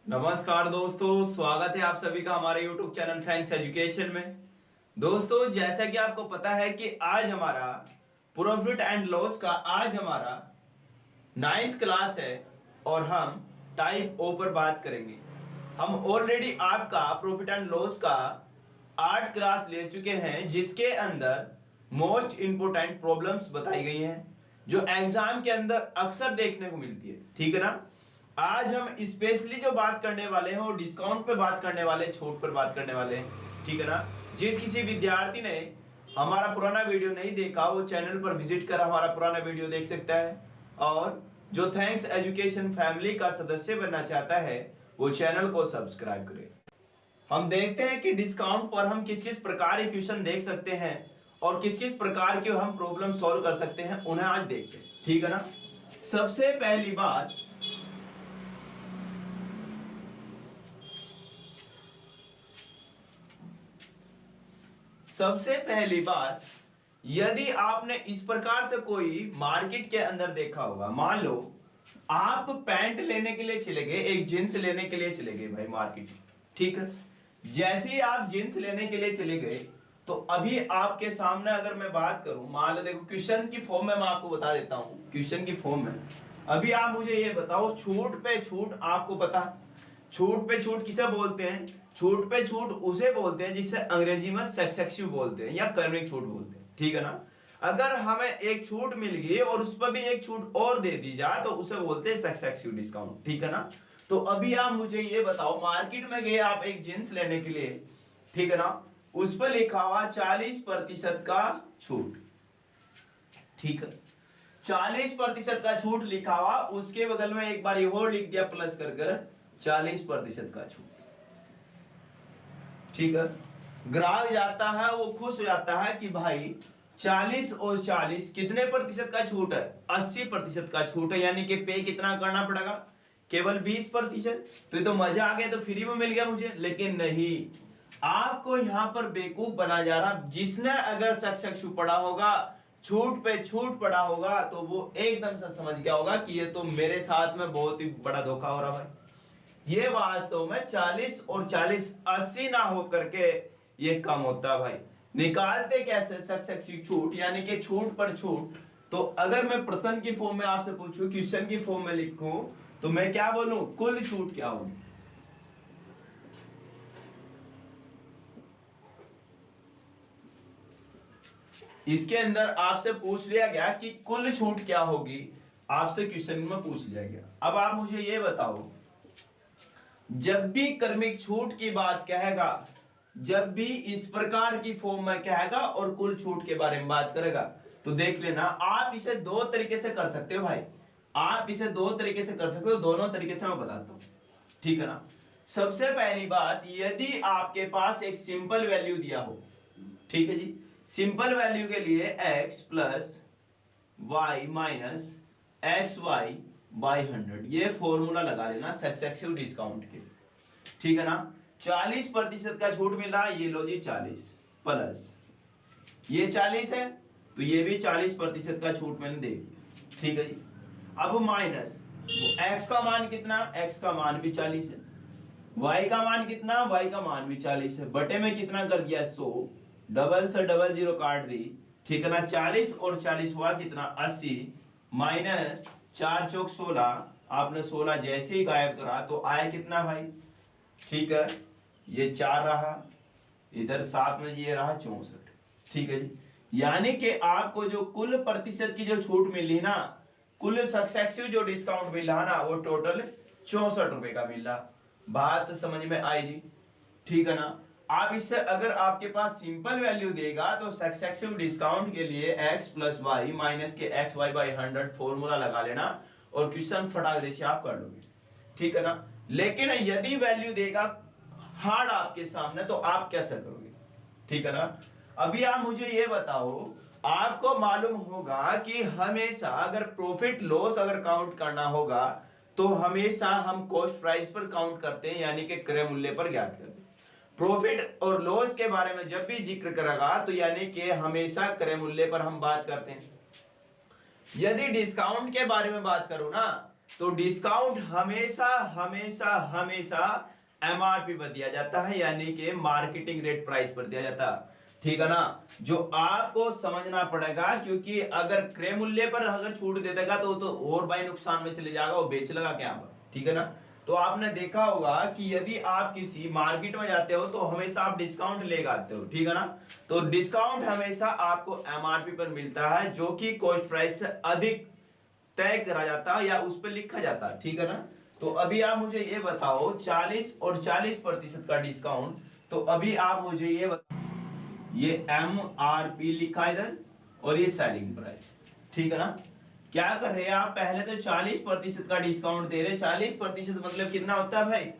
नमस्कार दोस्तों, स्वागत है आप सभी का हमारे YouTube चैनल थैंक्स एजुकेशन में। दोस्तों, जैसा कि आपको पता है कि आज हमारा प्रॉफिट एंड लॉस का आज हमारा 9th क्लास है और हम टाइप ओ पर बात करेंगे। हम ऑलरेडी आपका प्रॉफिट एंड लॉस का 8 क्लास ले चुके हैं, जिसके अंदर मोस्ट इंपोर्टेंट प्रॉब्लम्स बताई गई हैं जो एग्जाम के अंदर अक्सर देखने को मिलती है। ठीक है ना। आज हम स्पेशली जो बात करने वाले हैं वो डिस्काउंट पे बात करने वाले हैं, छूट पर बात करने वाले हैं। ठीक है ना। जिस किसी विद्यार्थी ने हमारा पुराना वीडियो नहीं देखा वो चैनल पर विजिट कर हमारा पुराना वीडियो देख सकता है, और जो थैंक्स एजुकेशन फैमिली का सदस्य बनना चाहता है वो चैनल को सब्सक्राइब करे। हम देखते हैं कि डिस्काउंट पर हम किस किस प्रकार के क्वेश्चन देख सकते हैं और किस किस प्रकार के हम प्रॉब्लम सॉल्व कर सकते हैं, उन्हें आज देखते हैं। ठीक है ना। सबसे पहली बात, यदि आपने इस प्रकार से कोई मार्केट के अंदर देखा होगा, मान लो आप पैंट लेने के लिए चले गए, एक जींस लेने के लिए चले गए भाई मार्केट। ठीक है। जैसे ही आप जींस लेने के लिए चले गए तो अभी आपके सामने अगर मैं बात करूं, मान लो देखो क्वेश्चन की फॉर्म में मैं आपको बता देता हूं, क्वेश्चन की फॉर्म में अभी आप मुझे ये बताओ, छूट पे छूट आपको पता, छूट पे छूट किसे बोलते हैं? छूट पे छूट उसे बोलते हैं जिसे अंग्रेजी में सक्सेसिव बोलते हैं या क्रमिक छूट बोलते हैं। ठीक है ना। अगर हमें एक छूट मिल गई और उस पर भी एक छूट और दे दी जाए तो उसे बोलते हैं सक्सेसिव डिस्काउंट। ठीक है ना। तो अभी आप मुझे ये बताओ, मार्केट में गए आप एक जींस लेने के लिए, ठीक है ना, उस पर लिखा हुआ 40% का छूट। ठीक है। 40% का छूट लिखा हुआ, उसके बगल में एक बार ये और लिख दिया प्लस कर 40% का छूट। ठीक है। ग्राहक जाता है, वो खुश हो जाता है कि भाई 40 और 40 कितने प्रतिशत का छूट है? 80% का छूट है, यानी कि पे कितना करना पड़ेगा? केवल 20%। तो ये तो मजा आ गया, तो फ्री में मिल गया मुझे। लेकिन नहीं, आपको यहां पर बेवकूफ बना जा रहा। जिसने अगर सक्सेसफुल पढ़ा होगा, छूट पे छूट पड़ा होगा, तो वो एकदम से समझ गया होगा कि ये तो मेरे साथ में बहुत ही बड़ा धोखा हो रहा भाई। ये वास्तव में 40 और 40 80 ना हो करके ये कम होता भाई। निकालते कैसे सक्सेसिव छूट, यानी कि छूट पर छूट? तो अगर मैं प्रश्न की फॉर्म में आपसे पूछूं, क्वेश्चन की फॉर्म में लिखूं, तो मैं क्या बोलूं? कुल छूट क्या होगी? इसके अंदर आपसे पूछ लिया गया कि कुल छूट क्या होगी, आपसे क्वेश्चन में पूछ लिया गया। अब आप मुझे ये बताओ, जब भी क्रमिक छूट की बात कहेगा, जब भी इस प्रकार की फॉर्म में कहेगा और कुल छूट के बारे में बात करेगा, तो देख लेना, आप इसे दो तरीके से कर सकते हो भाई। आप इसे दो तरीके से कर सकते हो, दोनों तरीके से मैं बताता हूं। ठीक है ना। सबसे पहली बात, यदि आपके पास एक सिंपल वैल्यू दिया हो, ठीक है जी, सिंपल वैल्यू के लिए x plus y minus x y by 100, ये फॉर्मूला लगा लेना सक्सेसिव डिस्काउंट के। ठीक है ना। 40% का छूट मिला, ये लो जी 40 प्लस ये 40 है, तो ये भी 40% का छूट मैंने दे दिया। ठीक है जी। अब माइनस x का मान कितना? x का मान भी 40 है। y का मान कितना? y का मान भी 40 है। बटे में कितना कर दिया? 100, डबल से डबल जीरो काट दी। ठीक है ना। 40 और 40 हुआ कितना? 80 माइनस 4 चौक 16, आपने 16 जैसे ही गायब करा तो आया कितना भाई? ठीक है, ये 4 रहा, इधर साथ में ये रहा 64। ठीक है जी। यानी कि आपको जो कुल प्रतिशत की जो छूट मिली ना, कुल सक्सेसिव जो डिस्काउंट मिला ना, वो टोटल 64 रुपए का मिला। बात समझ में आई जी? ठीक है ना। आप इससे अगर आपके पास सिंपल वैल्यू देगा तो सक्सेसिव डिस्काउंट के लिए x प्लस वाई माइनस के एक्स वाई बाई 100 फॉर्मूला लगा लेना और क्वेश्चन फटाक से आप कर लोगे। ठीक है ना। लेकिन यदि वैल्यू देगा हार्ड आपके सामने, तो आप कैसे करोगे? ठीक है ना। अभी आप मुझे ये बताओ, आपको मालूम होगा कि हमेशा अगर प्रॉफिट लॉस अगर काउंट करना होगा तो हमेशा हम कॉस्ट प्राइस पर काउंट करते हैं, यानी कि क्रय मूल्य पर ज्ञात करते हैं। प्रॉफिट और लॉस के बारे में जब भी जिक्र करेगा तो यानी कि हमेशा क्रय मूल्य पर हम बात करते हैं। यदि डिस्काउंट के बारे में बात करूं ना, तो डिस्काउंट हमेशा हमेशा हमेशा एमआरपी पर दिया जाता है, यानी कि मार्केटिंग रेट प्राइस पर दिया जाता है। ठीक है ना, जो आपको समझना पड़ेगा, क्योंकि अगर क्रय मूल्य पर अगर छूट दे देगा तो और भाई नुकसान में चले जाएगा, वो बेच लगा क्या पर। ठीक है ना, तो आपने देखा होगा कि यदि आप किसी मार्केट में जाते हो तो हमेशा आप डिस्काउंट लेकर आते हो। ठीक है ना, तो डिस्काउंट हमेशा आपको एमआरपी पर मिलता है, जो कि कॉस्ट प्राइस से अधिक तय करा जाता है या उस पर लिखा जाता है। ठीक है ना, तो अभी आप मुझे ये बताओ 40 और 40% का डिस्काउंट, तो अभी आप मुझे ये बताओ, ये एमआरपी लिखा इधर और ये सेलिंग प्राइस। ठीक है ना, क्या कर रहे हैं आप, पहले तो 40% का डिस्काउंट दे रहे। 40% मतलब कितना होता है भाई,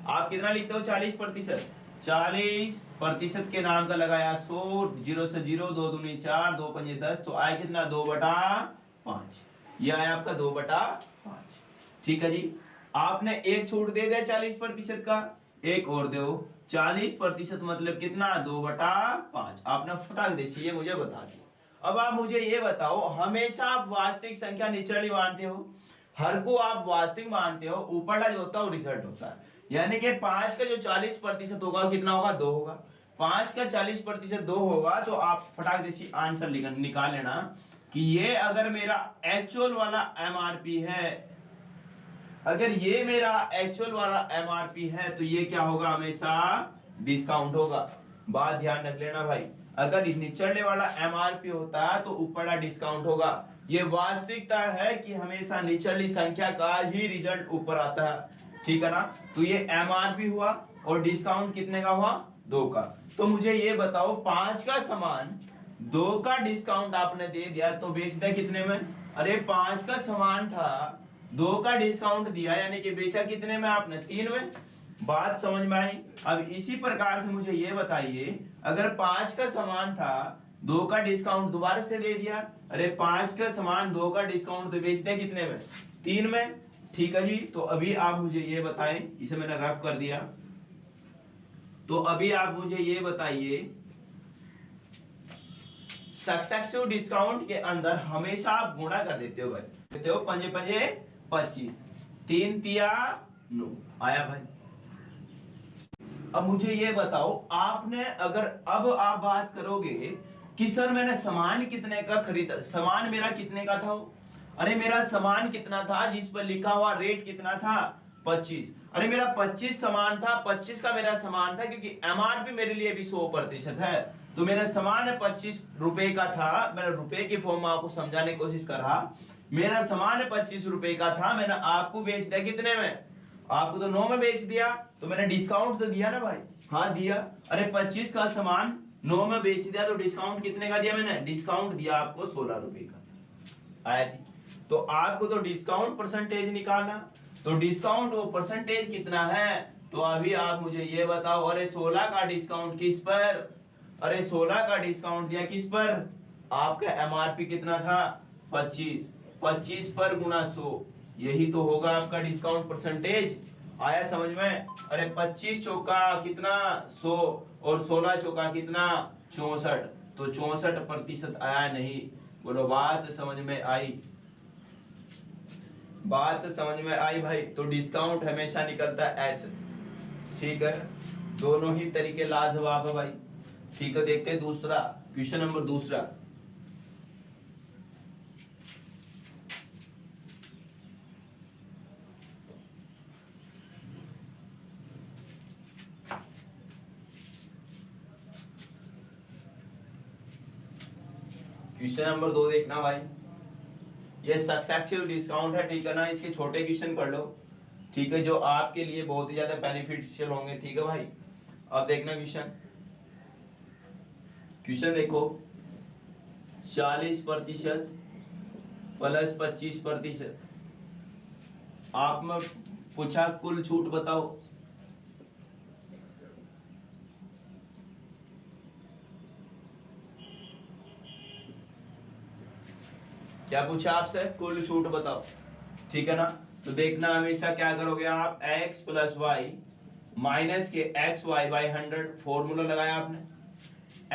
आप कितना लिखते हो 40%? 40% के नाम का लगाया 100, 0 से 0, 2 दूनी 4, 2 पंजे 10, तो आए कितना 2/5। यह आया आपका 2/5। ठीक है जी, आपने एक छूट दे दिया 40% का, एक और दो। 40% मतलब कितना 2/5। आपने फटाक दे ये मुझे बता दिया। अब आप मुझे ये बताओ, हमेशा आप वास्तविक संख्या निचली मानते हो, हर को आप वास्तविक मानते हो, ऊपरला जो होता है वो रिजल्ट होता है। यानी कि 5 का जो 40% होगा कितना होगा 2 होगा। 5 का 40% 2 होगा, तो आप फटाक से आंसर निकाल लेना कि ये अगर मेरा एक्चुअल वाला एमआरपी है, अगर ये मेरा एक्चुअल वाला एमआरपी है तो ये क्या होगा, हमेशा डिस्काउंट होगा। बात ध्यान रख लेना भाई, अगर निचले वाला एमआरपी होता है तो ऊपरला डिस्काउंट होगा। ये वास्तविकता है कि हमेशा निचली संख्या का ही रिजल्ट ऊपर आता है। ठीक है ना, तो ये एमआरपी हुआ और डिस्काउंट कितने का हुआ 2 का। तो मुझे ये बताओ 5 का सामान 2 का डिस्काउंट आपने दे दिया तो बेच दिया कितने में? अरे 5 का सामान था, 2 का डिस्काउंट दिया, यानी कि बेचा कितने में आपने 3 में। बात समझ में आई? अब इसी प्रकार से मुझे ये बताइए, अगर 5 का सामान था 2 का डिस्काउंट दोबारा से दे दिया, अरे 5 का सामान 2 का डिस्काउंट तो बेच दिया कितने में 3 में। ठीक है जी, तो अभी आप मुझे ये बताएं, इसे मैंने रफ कर दिया, तो अभी आप मुझे ये बताइए सक्सेसिव डिस्काउंट के अंदर हमेशा आप गुणा कर देते हो भाई, देते हो 5 5 25, 3 तिया 9 आया भाई। अब मुझे ये बताओ, आपने अगर अब आप बात करोगे कि सर मैंने सामान कितने का खरीदा, सामान मेरा कितने का था, अरे मेरा सामान कितना था जिस पर लिखा हुआ रेट कितना था 25। अरे मेरा 25 सामान था, 25 का मेरा सामान था, क्योंकि एमआरपी मेरे लिए भी 100% है, तो मेरा सामान 25 रुपए का था। मैंने रुपए की फॉर्म में आपको समझाने की कोशिश कर रहा, मेरा सामान 25 रुपए का था, मैंने आपको बेच दिया कितने में, आपको तो 9 में बेच दिया, तो मैंने डिस्काउंट तो दिया ना भाई, हाँ दिया। अरे 25 का सामान 9 में बेच दिया तो डिस्काउंट कितने का दिया मैंने, डिस्काउंट दिया आपको 16 रुपए का। आया जी, तो आपको तो डिस्काउंट परसेंटेज निकालना, तो डिस्काउंट वो परसेंटेज कितना है, तो अभी आप मुझे ये बताओ। अरे 16 का डिस्काउंट किस पर, अरे 16 का डिस्काउंट दिया किस पर, आपका एमआरपी कितना था 25, 25 पर गुना 100, यही तो होगा आपका डिस्काउंट परसेंटेज। आया समझ में? अरे 25 चौका कितना 100 और 16 चौका कितना 64, तो 64% आया नहीं। बोलो बात समझ में आई? बात समझ में आई भाई? तो डिस्काउंट हमेशा निकलता है ऐसे। ठीक है, दोनों ही तरीके लाजवाब है भाई। ठीक है, देखते हैं दूसरा क्वेश्चन नंबर दूसरा। क्वेश्चन नंबर 2 देखना भाई, ये सक्सेसिव डिस्काउंट है। ठीक है ना, इसके छोटे क्वेश्चन कर लो, ठीक है, जो आपके लिए बहुत ही ज्यादा बेनिफिशियल होंगे। ठीक है भाई, अब देखना क्वेश्चन, क्वेश्चन देखो, 40% प्लस 25%, आप में पूछा कुल छूट बताओ। क्या पूछा आपसे, कुल छूट बताओ। ठीक है ना, तो देखना हमेशा क्या करोगे आप, x प्लस वाई माइनस के एक्स वाई बाई 100, फॉर्मूला लगाया आपने।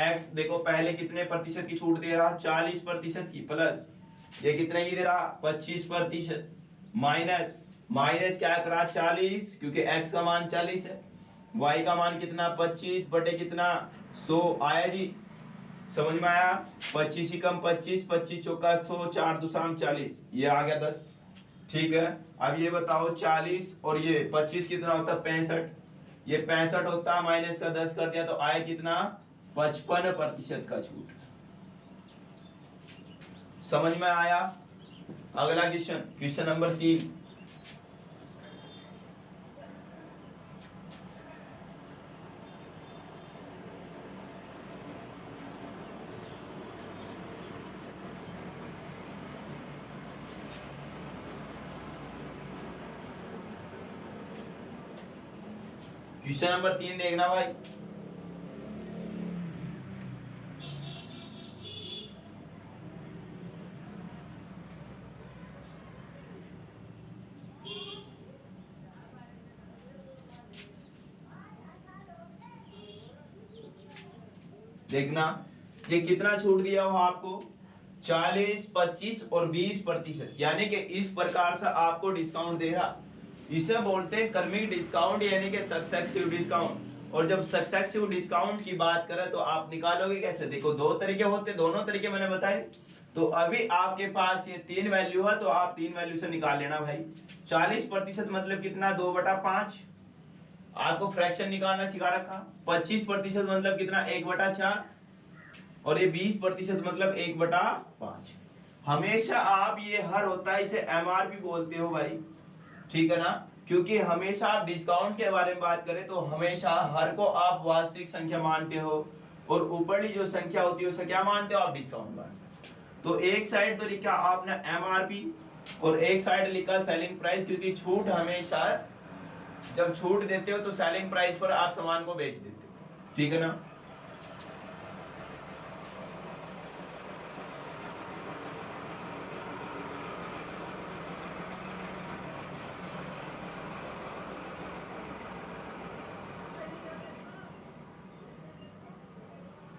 x देखो पहले कितने प्रतिशत की छूट दे रहा, 40% की, प्लस ये कितने की दे रहा 25%, माइनस माइनस क्या करा 40, क्योंकि x का मान 40 है, y का मान कितना 25 बटे कितना 100 आया जी, समझ में आया। 25 ही कम 25, 25 चौका 100, 4 दूसाम 40, ये आ गया 10। ठीक है, अब ये बताओ 40 और ये 25 कितना होता है 65, ये 65 होता है, माइनस का 10 कर दिया तो आया कितना 55% का छूट। समझ में आया। अगला question, question number 3। Question number 3 देखना भाई। देखना ये कितना छूट दिया हो आपको 40, 25 और 20%, यानी कि इस प्रकार से आपको डिस्काउंट दे रहा। इसे बोलते हैं क्रमिक डिस्काउंट, यानी कि सक्सेसिव डिस्काउंट। और जब सक्सेसिव डिस्काउंट की बात करें तो आप निकालोगे कैसे, देखो दो तरीके होते, दोनों तरीके मैंने बताए। तो अभी आपके पास ये 3 वैल्यू है, तो आप 3 वैल्यू से निकाल लेना भाई। 40% मतलब कितना 2/5, आपको फ्रैक्शन निकालना सिखा रखा। 25% मतलब कितना 1/4, और ये 20% मतलब 1/5। हमेशा आप ये हर होता है, इसे एमआरपी बोलते हो भाई, ठीक है ना। क्योंकि हमेशा आप डिस्काउंट के बारे में बात करें तो हमेशा हर को आप वास्तविक संख्या मानते हो, और ऊपरली जो संख्या होती है उसे क्या मानते हो आप डिस्काउंट मानते हो। तो एक साइड तो लिखा आपने एमआरपी और एक साइड लिखा सेलिंग प्राइस, क्योंकि छूट हमेशा जब छूट देते हो तो सेलिंग प्राइस पर आप सामान को बेच देते हो, ठीक है ना।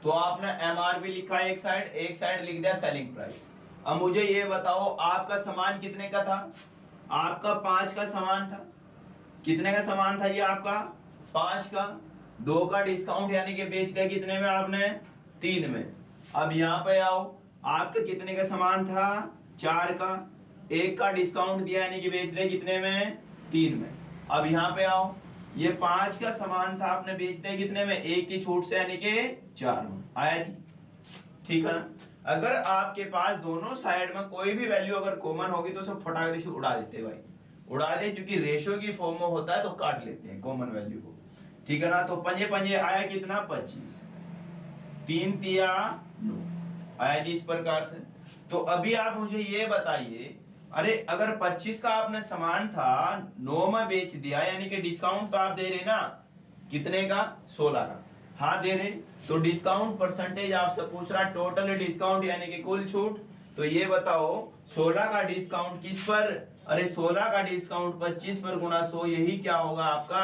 तो आपने एमआरपी लिखा एक साइड लिख दिया सेलिंग प्राइस। अब मुझे ये बताओ आपका सामान कितने का था, आपका 5 का सामान था। कितने का सामान था ये आपका 5 का, 2 का डिस्काउंट यानी कि बेच दिया कितने में आपने 3 में। अब यहाँ पे आओ, आपका कितने का सामान था 4 का, 1 का डिस्काउंट दिया यानी कि बेच दिया कितने में 3 में। अब यहाँ पे आओ, ये 5 का सामान था आपने बेच दिया कितने में 1 की छूट से यानी कि 4 में आया जी, ठीक है ना। अगर आपके पास दोनों साइड में कोई भी वैल्यू अगर कॉमन होगी तो सब फटाक से उड़ा देते भाई, उड़ा दे, क्योंकि रेशियो की फॉर्म में होता है तो काट लेते हैं कॉमन वैल्यू को, ठीक है ना। तो पंजे पंजे आया कितना 25, 3 तिया 9 आया जी, इस प्रकार से। तो अभी आप मुझे ये बताइए, अरे अगर 25 का आपने सामान था 9 में बेच दिया, यानी कि डिस्काउंट तो आप दे रहे ना कितने का 16 का, हाँ दे रहे। तो डिस्काउंट परसेंटेज आपसे पूछ रहा टोटल डिस्काउंट यानी कि कुल छूट। तो ये बताओ 16 का डिस्काउंट किस पर, अरे 16 का डिस्काउंट 25 पर गुना 100, यही क्या होगा आपका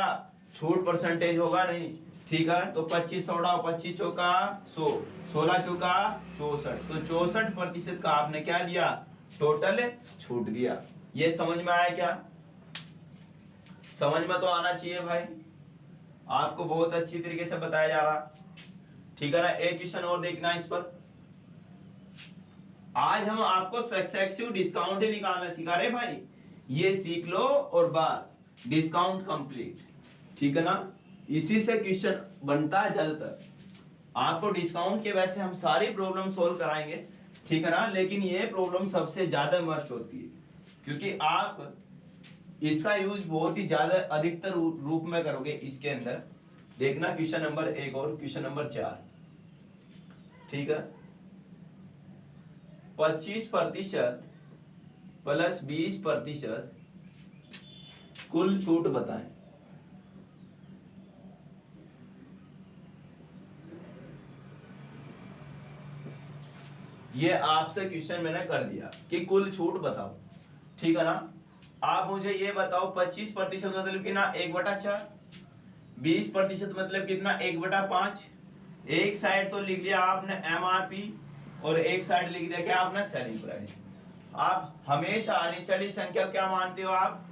छूट परसेंटेज होगा नहीं, ठीक है। तो 25 16 25 चौका 100, 16 चौका 64, तो 64% का आपने क्या दिया टोटल छूट दिया। ये समझ में आया क्या, समझ में तो आना चाहिए भाई, आपको बहुत अच्छी तरीके से बताया जा रहा, ठीक है ना। एक क्वेश्चन और देखना इस पर। आज हम आपको सक्सेसिव डिस्काउंट ही निकालना सिखा रहे भाई, ये सीख लो और बस डिस्काउंट कंप्लीट, ठीक है ना। इसी से क्वेश्चन बनता है ज्यादातर। आपको डिस्काउंट के वैसे हम सारी प्रॉब्लम सोल्व कराएंगे, ठीक है ना, लेकिन ये प्रॉब्लम सबसे ज्यादा मस्ट होती है, क्योंकि आप इसका यूज बहुत ही ज्यादा अधिकतर रूप में करोगे इसके अंदर। देखना क्वेश्चन नंबर 1 और क्वेश्चन नंबर 4, ठीक है। 25% प्लस 20% कुल छूट बताएं। ये आपसे क्वेश्चन मैंने कर दिया कि कुल छूट बताओ, ठीक है ना। आप मुझे ये बताओ 25% मतलब कितना 1/4, 20% मतलब कितना 1/5। एक साइड तो लिख लिया आपने एमआरपी और एक साइड लिख दिया क्या आपने सेलिंग प्राइस। आप हमेशा निचली संख्या क्या मानते हो आप,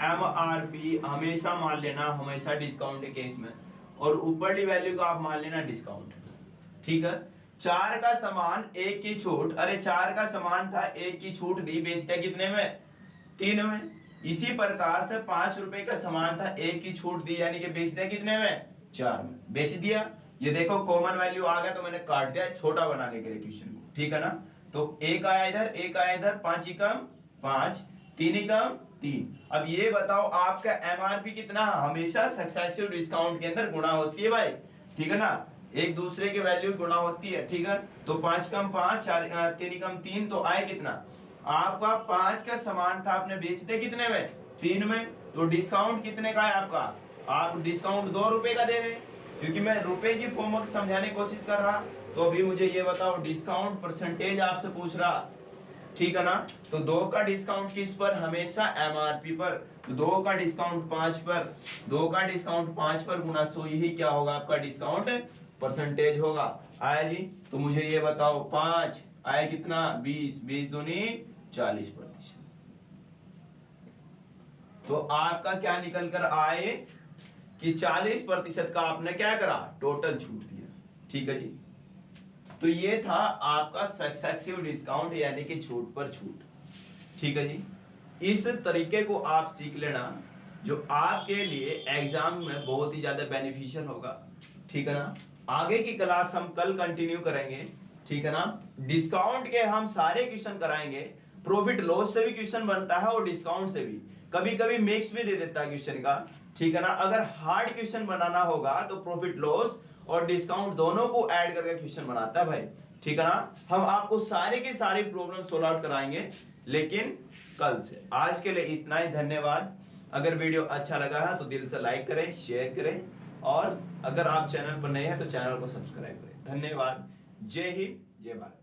MRP हमेशा मान लेना, हमेशा डिस्काउंट के केस में, और ऊपरली वैल्यू को आप मान लेना डिस्काउंट। ठीक है, 4 का समान 1 की छूट, अरे 4 का समान था 1 की छूट दी, बेचते कितने में, 3 में। इसी प्रकार से 5 रुपए का समान था 1 की छूट दी, यानी कि बेचते कितने में, 4 में, बेच दिया। ये देखो कॉमन वैल्यू आ गया तो मैंने काट दिया छोटा बनाने के लिए क्वेश्चन को, ठीक है ना। तो 1 आया इधर, 1 आया इधर, 5 एकम 5, 3 एकम 3। अब ये बताओ आपका MRP कितना, हमेशा सक्सेसिव डिस्काउंट के अंदर गुणा होती है भाई, ठीक है ना, एक दूसरे की वैल्यू गुणा होती है, ठीक है। तो 5 कम 5, 3 कम 3, तो आए कितना, आपका 5 का समान था, आपने बेचते कितने में, 3 में। तो डिस्काउंट कितने का है आपका, आप डिस्काउंट 2 रुपए का दे रहे हैं, क्योंकि मैं रुपए की फॉर्म में समझाने की कोशिश कर रहा। तो अभी मुझे ये बताओ डिस्काउंट परसेंटेज आपसे पूछ रहा, ठीक है ना। तो 2 का डिस्काउंट किस पर, हमेशा MRP पर। तो 2 का डिस्काउंट 5 पर, 2 का डिस्काउंट 5 पर गुना 100, यही क्या होगा आपका डिस्काउंट परसेंटेज होगा। आया जी, तो मुझे ये बताओ 5 आया कितना, 20, 20 दूनी 40%। तो आपका क्या निकल कर आए कि 40% का आपने क्या करा, टोटल छूट दिया, ठीक है जी। तो ये था आपका सक्सेसिव डिस्काउंट, यानी कि छूट पर छूट, ठीक है जी। इस तरीके को आप सीख लेना, जो आपके लिए एग्जाम में बहुत ही ज्यादा बेनिफिशियल होगा, ठीक है ना। आगे की क्लास हम कल कंटिन्यू करेंगे, ठीक है ना। डिस्काउंट के हम सारे क्वेश्चन कराएंगे, प्रॉफिट लॉस से भी क्वेश्चन बनता है और डिस्काउंट से भी, कभी कभी मिक्स भी दे देता है क्वेश्चन का, ठीक है ना। अगर हार्ड क्वेश्चन बनाना होगा तो प्रॉफिट लॉस और डिस्काउंट दोनों को ऐड करके क्वेश्चन बनाता है भाई, ठीक है ना। हम आपको सारे की सारी प्रॉब्लम सोल्व आउट कराएंगे, लेकिन कल से। आज के लिए इतना ही, धन्यवाद। अगर वीडियो अच्छा लगा है तो दिल से लाइक करें, शेयर करें, और अगर आप चैनल पर नए हैं तो चैनल को सब्सक्राइब करें। धन्यवाद। जय हिंद, जय भारत।